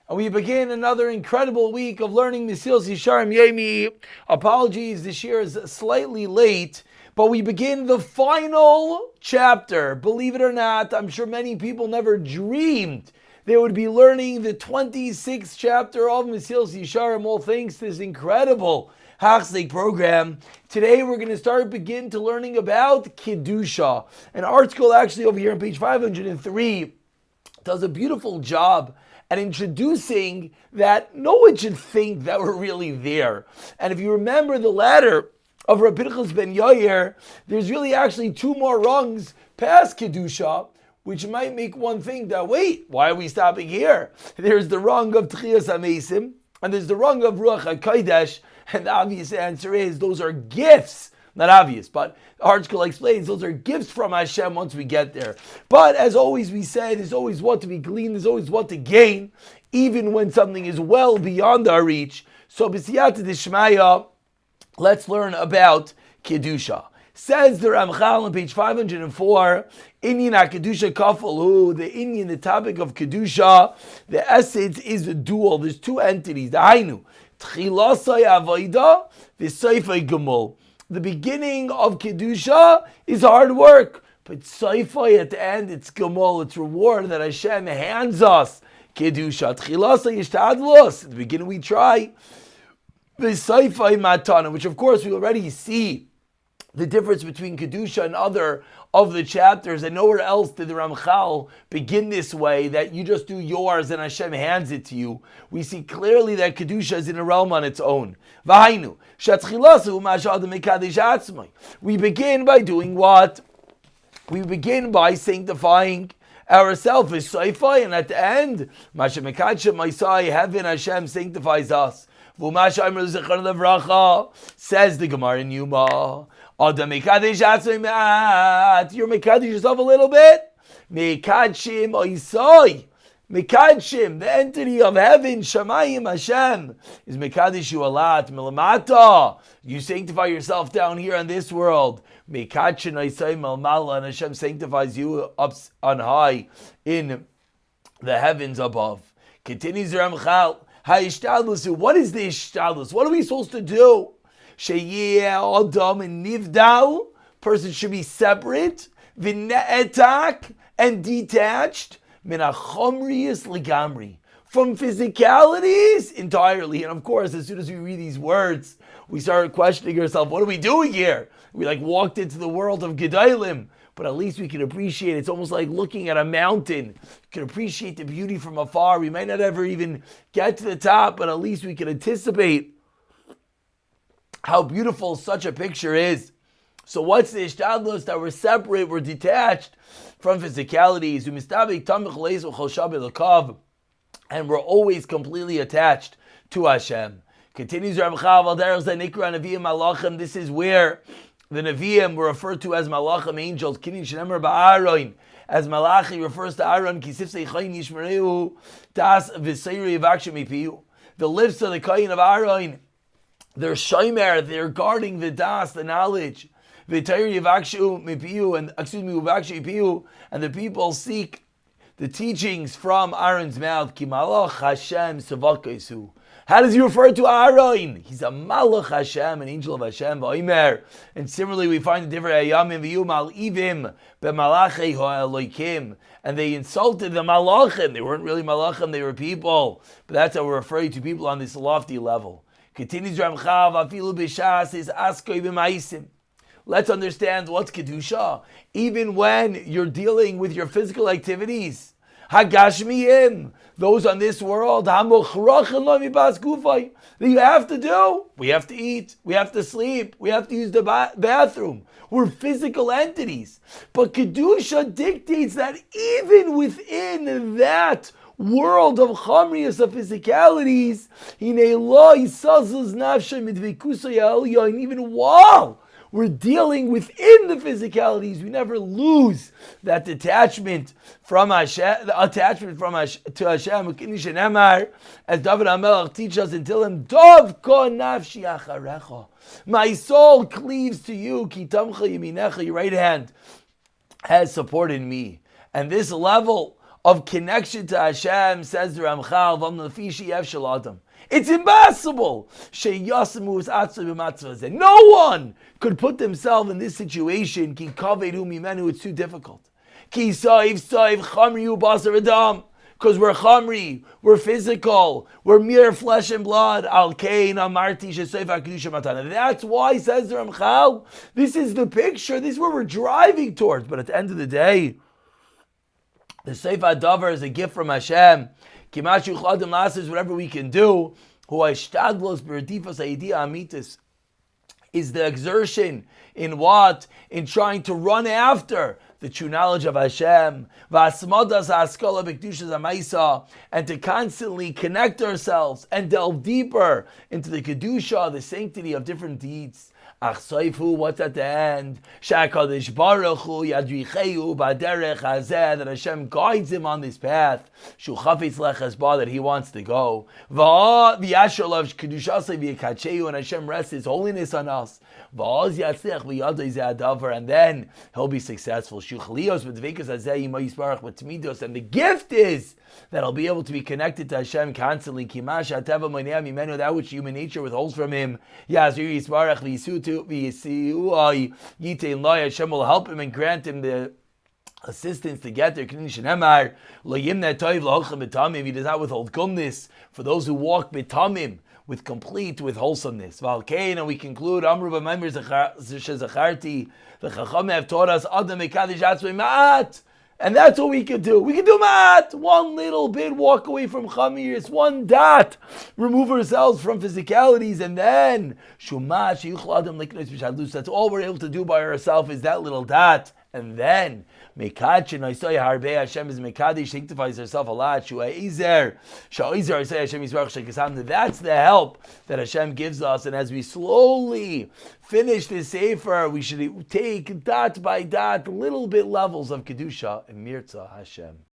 And we begin another incredible week of learning Mesilas Yesharim Yemi. Apologies, this year is slightly late, but we begin the final chapter. Believe it or not, I'm sure many people never dreamed they would be learning the 26th chapter of Mesilas Yesharim, all thanks to this incredible Hachzik program. Today we're going to begin to learning about Kedusha. And Artscroll actually over here on page 503 does a beautiful job at introducing that no one should think that we're really there. And if you remember the ladder of Rabbi Pinchas ben Yair, there's really actually two more rungs past Kedusha, which might make one think that, wait, why are we stopping here? There's the rung of Tchias HaMeisim, and there's the rung of Ruach HaKodesh, and the obvious answer is those are gifts. Not obvious, but Artscroll explains those are gifts from Hashem once we get there. But as always we said, there's always what to be gleaned, there's always what to gain, even when something is well beyond our reach. So b'siyata d'shmaya, let's learn about Kedusha. Says the Ramchal on page 504, Inyan HaKedusha Kafalu, the Inyan, the topic of Kedusha, the essence is a dual. There's two entities, the Hainu, Tchilasai Avoida, the Seifai Gemul. The beginning of Kedusha is hard work, but Seifai at the end, it's Gemul, it's reward that Hashem hands us. Kedusha, Tchilasai Yishtadlos, at the beginning we try. The Seifai Matana, which of course we already see the difference between Kedusha and other of the chapters, and nowhere else did the Ramchal begin this way, that you just do yours and Hashem hands it to you. We see clearly that Kedusha is in a realm on its own. We begin by doing what? We begin by sanctifying ourselves as Seifai, and at the end, heaven, Hashem sanctifies us. Says the Gemara in Yuma, you're mekadesh yourself a little bit. Mekadshim oisoi. Mekadshim, the entity of heaven, Shamayim Hashem, is mekadesh you a lot. Milamata, you sanctify yourself down here on this world. Mekadshim oisoi malmala, and Hashem sanctifies you up on high in the heavens above. Continues the Ramchal. What is the ishtadlus? What are we supposed to do? Adam and nivdal, person should be separate, v'ne'etak, and detached, minachomrius ligamri, from physicalities entirely. And of course, as soon as we read these words, we start questioning ourselves, what are we doing here? We walked into the world of Gedalim, but at least we can appreciate it. It's almost like looking at a mountain. You can appreciate the beauty from afar. We might not ever even get to the top, but at least we can anticipate how beautiful such a picture is. So what's the ishtadlus? That we're separate, we're detached from physicalities. And we're always completely attached to Hashem. Continues Ramchav, this is where the Nevi'im were referred to as Malachim, angels. As Malachi refers to Aaron, the lips of the Kohen of Aaron, they're shomer, they're guarding the das, the knowledge. And the people seek the teachings from Aaron's mouth. How does he refer to Aaron? He's a malach Hashem, an angel of Hashem. And similarly, we find the different ayamim v'yumal ivim b'malachei ha'elokim, and they insulted the malachim. They weren't really malachim; they were people. But that's how we're referring to people on this lofty level. Continues Ramchav, afilu b'shas is askoi b'maisim. Let's understand what's Kedusha. Even when you're dealing with your physical activities, Hagashmiyim, those on this world, that you have to do. We have to eat, we have to sleep, we have to use the bathroom. We're physical entities. But Kedusha dictates that even within that world of chamrius, of physicalities, and even while we're dealing within the physicalities, we never lose that detachment from Hashem, the attachment from Hashem, to Hashem. As David HaMelech teaches us until him, Dov ko nafshi acharecha. My soul cleaves to you, ki tamcha yeminecha, your right hand has supported me. And this level of connection to Hashem, says the Ramchal, it's impossible. No one could put themselves in this situation. It's too difficult. Because we're chamri, we're physical, we're mere flesh and blood. That's why, says the Ramchal, this is the picture, this is where we're driving towards. But at the end of the day, the Sefer Davar is a gift from Hashem. Whatever we can do, is the exertion in what? In trying to run after the true knowledge of Hashem, and to constantly connect ourselves and delve deeper into the kedusha, the sanctity of different deeds. What's at the end? That Hashem guides him on this path that he wants to go. And Hashem rests His holiness on us. And then he'll be successful. And the gift is that he'll be able to be connected to Hashem constantly. That which human nature withholds from him. Hashem will help him and grant him the assistance to get there. He does not withhold goodness for those who walk bitamim, with wholesomeness. And we conclude, Amru b'maimer zacharti, the Chacham have taught us, Adam mekadesh atzmei ma'at. And that's what we can do. We can do ma'at. One little bit, walk away from chamirus, one dot. Remove ourselves from physicalities, and then, that's all we're able to do by ourselves is that little dot. And then, Hashem is Mekadesh, sanctifies herself a lot. That's the help that Hashem gives us. And as we slowly finish this Sefer, we should take dot by dot, little bit levels of Kedusha and Mirza Hashem.